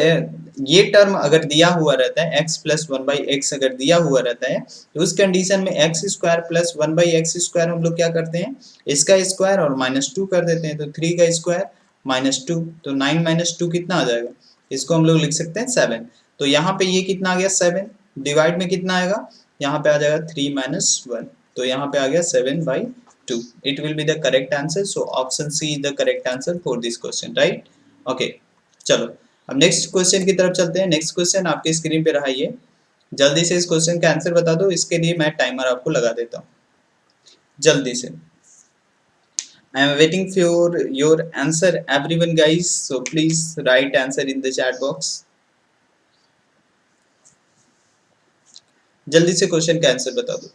ये टर्म अगर दिया हुआ रहता है, x प्लस 1/x अगर दिया हुआ रहता है तो उस कंडीशन में x² प्लस 1/x² हम लोग क्या करते हैं, इसका स्क्वायर और -2 कर देते हैं, तो 3 का स्क्वायर -2, तो 9 - 2 कितना आ जाएगा, इसको हम लोग लिख सकते हैं 7। तो यहाँ पे ये कितना आ गया 7, डिवाइड में कितना आएगा, यहाँ पे आ जाएगा 3 - 1, तो यहाँ पे आ गया 7/3, 2. It will be the correct answer. So option C is the correct answer for this question, right? Okay, चलो अब नेक्स्ट क्वेश्चन की तरफ चलते हैं। नेक्स्ट क्वेश्चन आपके स्क्रीन पे रहा, ये जल्दी से इस क्वेश्चन का आंसर बता दो। इसके लिए मैं टाइमर आपको लगा देता हूँ जल्दी से। I am waiting for your answer everyone guys, so please write answer in the chat box. जल्दी से क्वेश्चन का आंसर बता दो।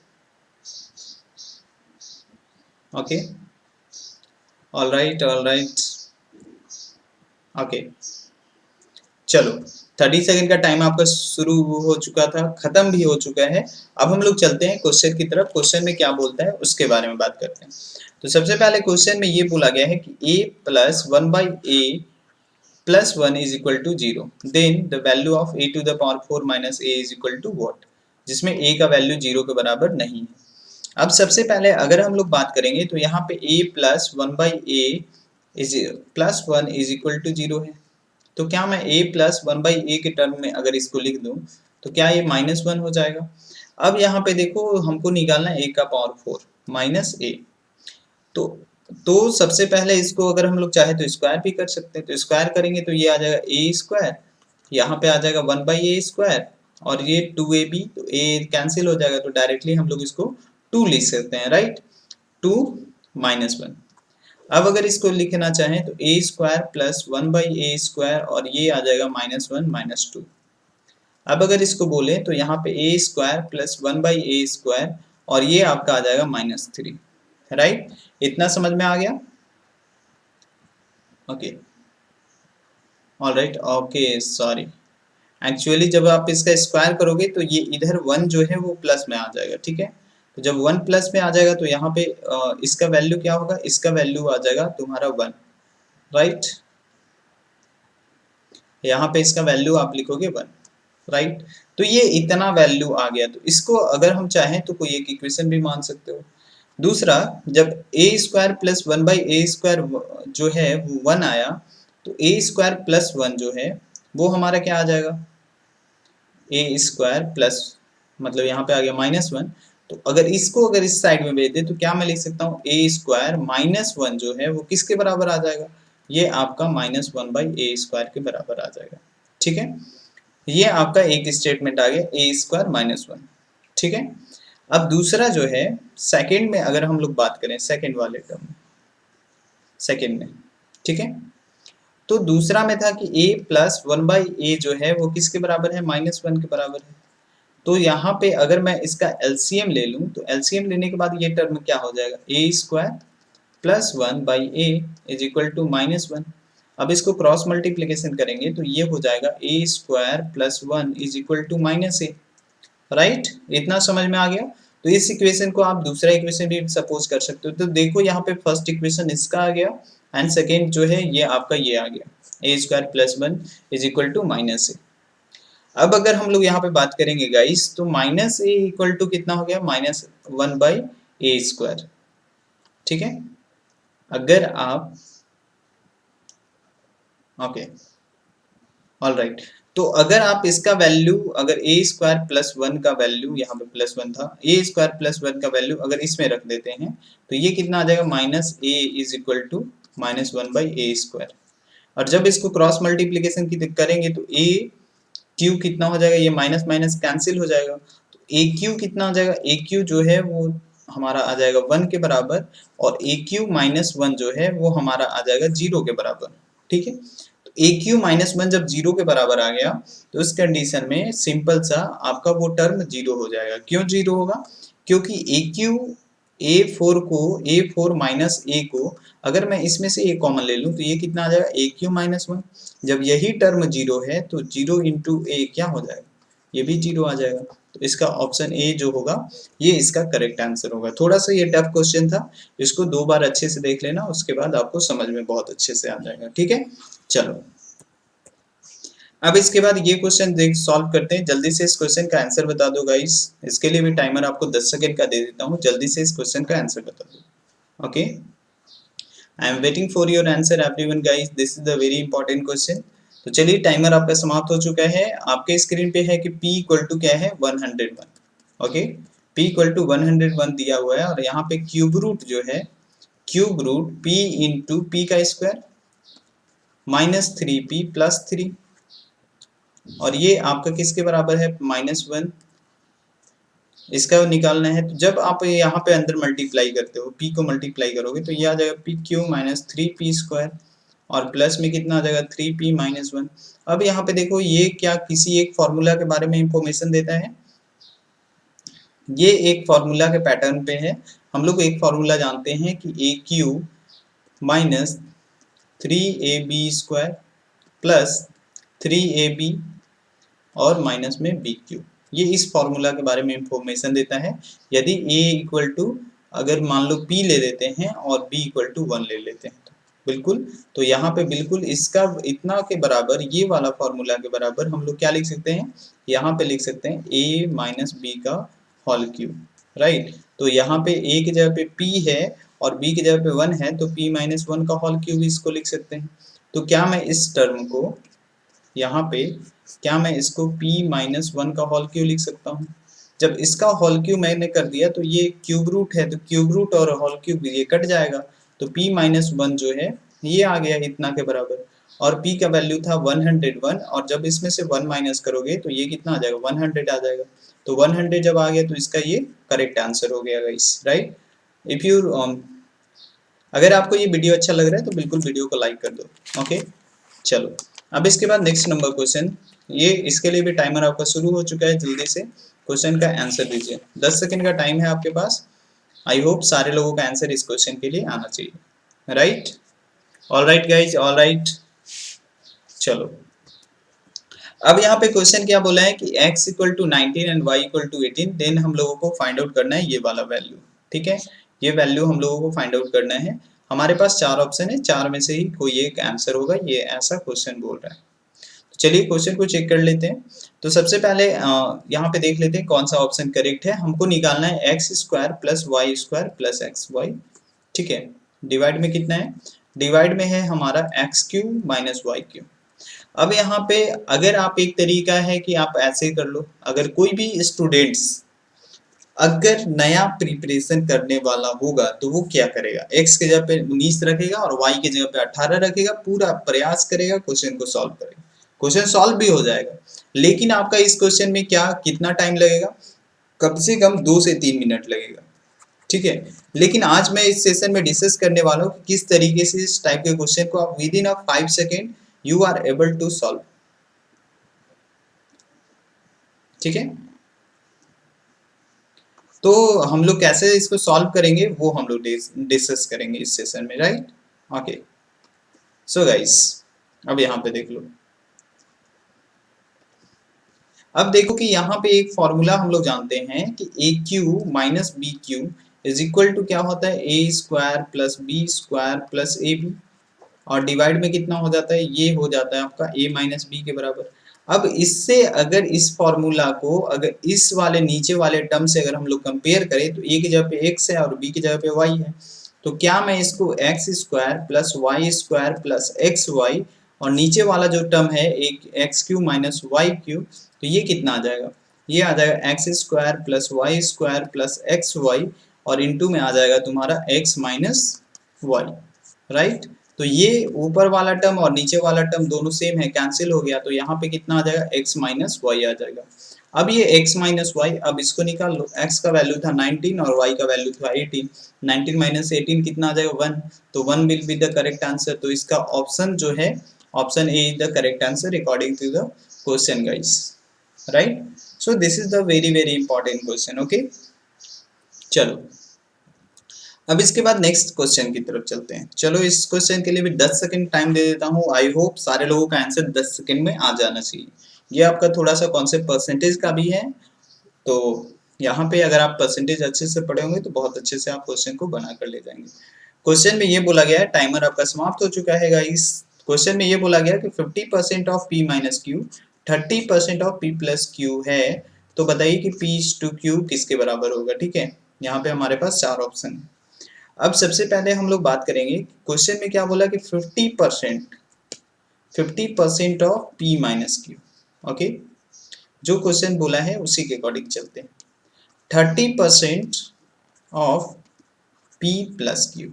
ओके, ऑल राइट ओके, चलो 30 सेकंड का टाइम आपका शुरू हो चुका था, खत्म भी हो चुका है। अब हम लोग चलते हैं क्वेश्चन की तरफ। क्वेश्चन में क्या बोलता है उसके बारे में बात करते हैं। तो सबसे पहले क्वेश्चन में ये बोला गया है कि a plus 1/a plus 1 is equal to 0, then the value of a to the power 4 minus a is equal to what, जिसमें a का वैल्यू 0 के बराबर नहीं है। अब सबसे पहले अगर हम लोग बात करेंगे तो यहाँ पे a plus 1/a is plus 1 is equal to 0 है। तो क्या मैं a प्लस 1/a के टर्म में अगर इसको लिख दूं तो क्या ये -1 हो जाएगा। अब यहाँ पे देखो हमको निकालना है a का पावर 4 माइनस a। तो सबसे पहले इसको अगर हम लोग चाहे तो स्क्वायर भी कर सकते हैं। तो स्क्वायर करेंगे तो ये आ जाएगा a स्क्वायर, यहाँ पे आ जाएगा 1/a स्क्वायर और ये 2ab, तो a कैंसिल हो जाएगा तो डायरेक्टली हम लोग इसको 2 लिख सकते हैं, राइट। 2 -1। अब अगर इसको लिखना चाहें तो a square plus 1/a square और ये आ जाएगा -1 -2। अब अगर इसको बोले तो यहाँ पे a square plus 1/a square और ये आपका आ जाएगा -3, राइट। इतना समझ में आ गया? Okay, all right, okay, sorry. Actually जब आप इसका स्क्वायर करोगे तो ये इधर 1 जो है वो प्लस में आ जाएगा, ठीक है। तो जब 1 प्लस में आ जाएगा तो यहाँ पे इसका वैल्यू क्या होगा, इसका वैल्यू आ जाएगा तुम्हारा 1, राइट। यहाँ पे इसका वैल्यू आप लिखोगे 1, राइट। तो ये इतना वैल्यू आ गया, तो इसको अगर हम चाहें तो कोई एक इक्वेशन भी मान सकते हो। दूसरा, जब a square plus 1/a square जो है वो 1 आया तो a स्क्वायर प्लस 1 जो है वो हमारा क्या आ जाएगा, a स्क्वायर प्लस, मतलब यहाँ पे आ गया -1। तो अगर इसको अगर इस साइड में भेज दे तो क्या मैं लिख सकता हूँ, a स्क्वायर -1 जो है वो किसके बराबर आ जाएगा, ये आपका -1/a स्क्वायर के बराबर आ जाएगा, ठीक है। ये आपका एक स्टेटमेंट आ गया a स्क्वायर -1, ठीक है। अब दूसरा जो है सेकंड में अगर हम लोग बात करें, सेकंड वाले टर्म में, सेकंड में, ठीक है। तो दूसरा में था कि a प्लस 1/a जो है वो किसके बराबर है, -1 के बराबर है। तो यहाँ पे अगर मैं इसका एलसीएम ले लूँ तो एलसीएम लेने के बाद ये टर्म क्या हो जाएगा, a square plus 1/a is equal to -1। अब इसको क्रॉस मल्टीप्लीकेशन करेंगे तो ये हो जाएगा a square plus 1 is equal to -a, right. इतना समझ में आ गया। तो इस इक्वेशन को आप दूसरा इक्वेशन भी सपोज कर सकते हो। तो देखो यहाँ पे फर्स्ट इक्वेशन इसका आ गया एंड सेकेंड जो है ये आपका ये आ गया, a square plus 1 is equal to -a। अब अगर हम लोग यहाँ पे बात करेंगे गाइस तो -a इक्वल टू कितना हो गया, -1/a स्क्वायर, ठीक है। अगर आप ओके, ऑल राइट, तो अगर आप इसका वैल्यू अगर a स्क्वायर प्लस 1 का वैल्यू, यहाँ पे प्लस 1 था, a स्क्वायर प्लस 1 का वैल्यू अगर इसमें रख देते हैं तो ये कितना आ जाएगा, -a is equal to -1/a square. और जब इसको क्रॉस मल्टीप्लीकेशन की करेंगे तो a क्यू कितना हो जाएगा, ये माइनस माइनस कैंसिल हो जाएगा, तो ए क्यू कितना हो जाएगा, ए क्यू जो है वो हमारा आ जाएगा 1 के बराबर और ए क्यू -1 जो है वो हमारा आ जाएगा 0 के बराबर, ठीक है। तो ए क्यू -1 जब 0 के बराबर आ गया तो इस कंडीशन में सिंपल सा आपका वो टर्म 0 हो जाएगा। क्यों 0 होगा, क्योंकि ए क्यू a4 माइनस a को अगर मैं इसमें से a कॉमन ले लूं तो ये कितना आ जाएगा, a क्यू -1। जब यही टर्म 0 है तो 0 इंटू a क्या हो जाएगा, ये भी 0 आ जाएगा। तो इसका ऑप्शन ए जो होगा ये इसका करेक्ट आंसर होगा। थोड़ा सा ये टफ क्वेश्चन था, इसको 2 बार अच्छे से देख लेना, उसके बाद आपको समझ में बहुत अच्छे से आ जाएगा, ठीक है। चलो अब इसके बाद ये क्वेश्चन देख सॉल्व करते हैं। जल्दी से इस क्वेश्चन का आंसर बता दो गाइस। इसके लिए भी टाइमर आपको 10 सेकंड का दे देता हूँ, जल्दी से इस क्वेश्चन का आंसर बता दो। Okay, I am waiting for your answer everyone guys, this is the very important question. तो चलिए टाइमर आपका समाप्त हो चुका है। आपके स्क्रीन पे है कि p इक्वल टू क्या है, 101। ओके, p इक्वल टू 101 दिया हुआ है, और यहाँ पे क्यूब रूट जो है, cube root p into P का स्क्वायर माइनस 3p प्लस 3, और ये आपका किसके बराबर है, -1। इसका निकालना है, तो जब आप यहाँ पे अंदर मल्टीप्लाई करते हो, p को मल्टीप्लाई करोगे तो ये आ जाएगा P Q minus 3p square, और प्लस में कितना आ जाएगा 3p माइनस 1। अब यहाँ पे देखो ये क्या किसी एक फॉर्मूला के बारे में इंफॉर्मेशन देता है, ये एक फॉर्मूला के पैटर्न पे है। हम लोग एक फॉर्मूला जानते हैं कि A Q minus 3ab square plus 3ab और माइनस में बी क्यू, ये इस फॉर्मूला के बारे में इंफॉर्मेशन देता है। यदि a इक्वल टू, अगर मान लो p ले लेते हैं और b इक्वल टू 1 ले लेते हैं, तो बिल्कुल, तो यहाँ पे बिल्कुल इसका इतना के बराबर, ये वाला फॉर्मूला के बराबर हम लोग क्या लिख सकते हैं, यहाँ पे लिख सकते हैं a माइनस बी का होल क्यूब, राइट। तो यहाँ पे a की जगह पे p है और b की जगह पे 1 है, तो p माइनस 1 का होल क्यूब इसको लिख सकते हैं। तो क्या मैं इस टर्म को यहाँ पे, क्या मैं इसको p माइनस 1 का होल क्यूब लिख सकता हूँ। जब इसका होल क्यूब मैंने कर दिया तो ये क्यूब रूट है, तो क्यूब रूट और होल क्यूब ये कट जाएगा, तो p माइनस 1 जो है ये आ गया इतना के बराबर, और p का वैल्यू था 101, और जब इसमें से 1 माइनस करोगे तो ये कितना आ जाएगा, 100 आ जाएगा। तो 100 जब आ गया तो इसका ये करेक्ट आंसर हो गया गाइस, राइट। इफ यू अगर आपको ये वीडियो अच्छा लग रहा है तो बिल्कुल वीडियो को लाइक कर दो, ओके। चलो, अब इसके बाद नेक्स्ट नंबर क्वेश्चन, ये इसके लिए भी टाइमर आपका शुरू हो चुका है, जल्दी से क्वेश्चन का आंसर दीजिए, 10 सेकंड का टाइम है आपके पास। आई होप सारे लोगों का आंसर इस क्वेश्चन के लिए आना चाहिए, right. All right guys, all right. चलो, अब यहाँ पे क्वेश्चन क्या बोला है कि x equal to 19 and y equal to 18, then हम लोगों को फाइंड आउट करना है ये वाला वैल्यू, ठीक है। ये वैल्यू हम लोगों को फाइंड आउट करना है। हमारे पास 4 ऑप्शन है, 4 में से ही कोई एक आंसर होगा, ये ऐसा क्वेश्चन बोल रहा है। तो चलिए क्वेश्चन को चेक कर लेते हैं। तो सबसे पहले यहाँ पे देख लेते हैं कौन सा ऑप्शन करेक्ट है। हमको निकालना है x square plus y square plus x y, ठीक है। डिवाइड में कितना है, डिवाइड में है हमारा x cube minus y cube. अब यहाँ पे अगर आप, एक तरीका है कि आप ऐसे कर लो, अगर कोई भी स्टूडेंट्स अगर नया प्रिपरेशन करने वाला होगा तो वो क्या करेगा, x के जगह पे 19 रखेगा और y की जगह पे 18 रखेगा, पूरा प्रयास करेगा, क्वेश्चन को सॉल्व करेगा, क्वेश्चन सॉल्व भी हो जाएगा। लेकिन आपका इस क्वेश्चन में क्या कितना टाइम लगेगा, कम से कम 2 से 3 मिनट लगेगा, ठीक है। लेकिन आज मैं इस सेशन में डिस्कस करने वाला हूँ कि किस तरीके से इस टाइप के क्वेश्चन को आप within a 5 second you are able to solve, ठीक है। तो हम लोग कैसे इसको सॉल्व करेंगे वो हम लोग डिस्कस करेंगे इस सेशन में, राइट। ओके, सो गाइस, अब यहाँ पे देख लो। अब देखो कि यहाँ पे एक फॉर्मूला हम लोग जानते हैं कि A Q minus B Q is equal to क्या होता है, A square plus B square plus A B, और डिवाइड में कितना हो जाता है, ये हो जाता है आपका a माइनस बी के बराबर। अब इससे अगर इस फॉर्मूला को अगर इस वाले नीचे वाले टर्म से अगर हम लोग कंपेयर करें तो a की जगह पे x है और b की जगह पे y है, तो क्या मैं इसको x square plus y square plus x y, और नीचे वाला जो टर्म है एक x Q minus y cube, तो ये कितना आ जाएगा, ये आ जाएगा x square plus y square plus x y, और इनटू में आ जाएगा तुम्हारा x माइनस वाई, राइट। तो ये ऊपर वाला टर्म और नीचे वाला टर्म दोनों सेम है, कैंसिल हो गया, तो यहाँ पे कितना आ जाएगा, x माइनस वाई आ जाएगा। अब ये x माइनस वाई, अब इसको निकाल लो, x का वैल्यू था 19 और y का वैल्यू था 18, 19 माइनस 18 कितना आ जाएगा, 1, तो 1 will be the correct answer. तो इसका ऑप्शन जो है, option A is the correct answer according to the question guys, right. So this is the very very important question, okay. चलो, अब इसके बाद नेक्स्ट क्वेश्चन की तरफ चलते हैं। चलो, इस क्वेश्चन के लिए भी 10 सेकंड टाइम दे देता हूँ। आई होप सारे लोगों का आंसर 10 सेकंड में आ जाना चाहिए। ये आपका थोड़ा सा कॉन्सेप्ट परसेंटेज का भी है, तो यहाँ पे अगर आप परसेंटेज अच्छे से पढ़े होंगे तो बहुत अच्छे से आप क्वेश्चन को बना कर ले जाएंगे। क्वेश्चन में ये बोला गया है, टाइमर आपका समाप्त हो चुका है गाइस। क्वेश्चन में ये बोला गया कि 50% of p minus Q 30% of p plus Q है, तो बताइए कि p टू q किसके बराबर होगा, ठीक है। यहाँ पे हमारे पास 4 ऑप्शन है। अब सबसे पहले हम लोग बात करेंगे, क्वेश्चन में क्या बोला कि 50% of p minus Q, okay. जो क्वेश्चन बोला है उसी के अकॉर्डिंग चलते हैं। 30% ऑफ P प्लस Q।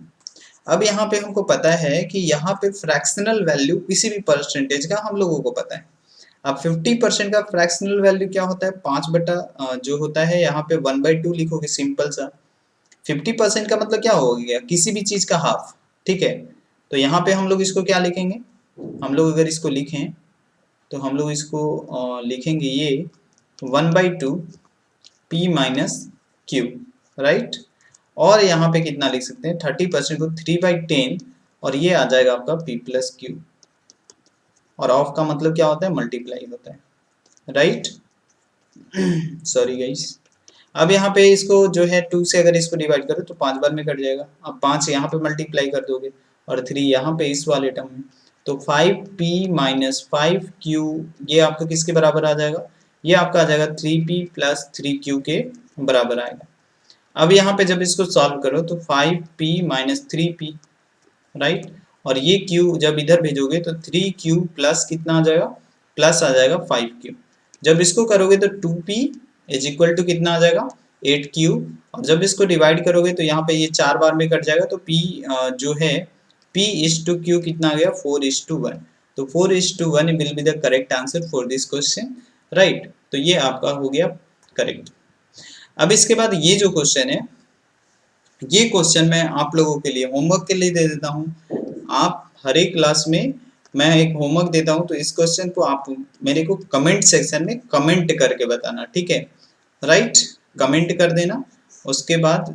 अब यहाँ पे हमको पता है कि यहाँ पे फ्रैक्शनल वैल्यू किसी भी परसेंटेज का हम लोगों को पता है। अब 50% का फ्रैक्शनल वैल्यू क्या होता है, 5 जो होता है यहाँ पे 1/2 लिखोगे, सिंपल सा। 50% का मतलब क्या हो गया, किसी भी चीज का हाफ, ठीक है। तो यहाँ पे हम लोग इसको क्या लिखेंगे, हम लोग अगर इसको लिखें तो हम लोग इसको लिखेंगे ये 1/2 P माइनस Q, राइट। और यहाँ पे कितना लिख सकते हैं, 30% को 3/10, और ये आ जाएगा आपका P प्लस Q। और ऑफ का मतलब क्या होता है, मल्टीप्लाई होता है, राइट। Sorry guys. अब यहाँ पे इसको जो है 2 से अगर इसको डिवाइड करो तो 5 बार में कट जाएगा। अब 5 यहाँ पे मल्टीप्लाई कर दोगे और 3 यहाँ पे इस वाले टर्म में, तो 5P माइनस 5Q ये आपका किसके बराबर आ जाएगा, ये आपका आ जाएगा 3P प्लस 3Q के बराबर आएगा। अब यहाँ पे जब इसको सॉल्व करो तो 5P माइनस 3P, राइट, और ये Q जब इधर भेजोगे तो 3Q प्लस कितना आ जाएगा, प्लस आ जाएगा 5Q। जब इसको करोगे तो 2P इज इक्वल टू कितना आ जाएगा, 8Q। और जब इसको डिवाइड करोगे तो यहाँ पे ये 4 बार में कट जाएगा, तो P जो है P/Q कितना आ गया, 4:1। तो 4:1 will be the correct answer for this question, right. तो ये आपका हो गया करेक्ट। अब इसके बाद ये जो क्वेश्चन है, ये क्वेश्चन मैं आप लोगों के लिए होमवर्क के लिए दे देता हूँ। आप हर एक क्लास में मैं एक होमवर्क देता हूँ, तो इस क्वेश्चन को आप मेरे को कमेंट सेक्शन में कमेंट करके बताना, ठीक है, राइट। कमेंट कर देना, उसके बाद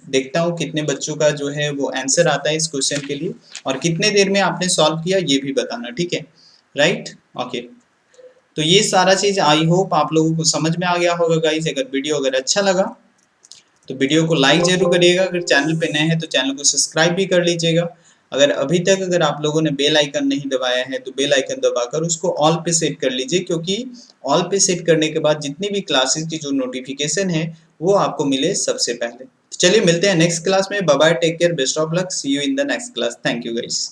देखता हूँ कितने बच्चों का जो है वो आंसर आता है इस क्वेश्चन के लिए, और कितने देर में आपने सॉल्व किया ये भी बताना, ठीक है, राइट। ओके, तो ये सारा चीज आई होप आप लोगों को समझ में आ गया होगा गाइस। अगर वीडियो अगर अच्छा लगा तो वीडियो को लाइक जरूर करिएगा, अगर चैनल पे नए हैं तो चैनल को सब्सक्राइब भी कर लीजिएगा। अगर अभी तक अगर आप लोगों ने बेल आइकन नहीं दबाया है तो बेल आइकन दबाकर उसको ऑल पे सेट कर लीजिए, क्योंकि ऑल पे सेट करने के बाद जितनी भी क्लासेस की जो नोटिफिकेशन है वो आपको मिले सबसे पहले। चलिए मिलते हैं नेक्स्ट क्लास में। Bye bye, take care, best of luck, see you in the next class. Thank you guys.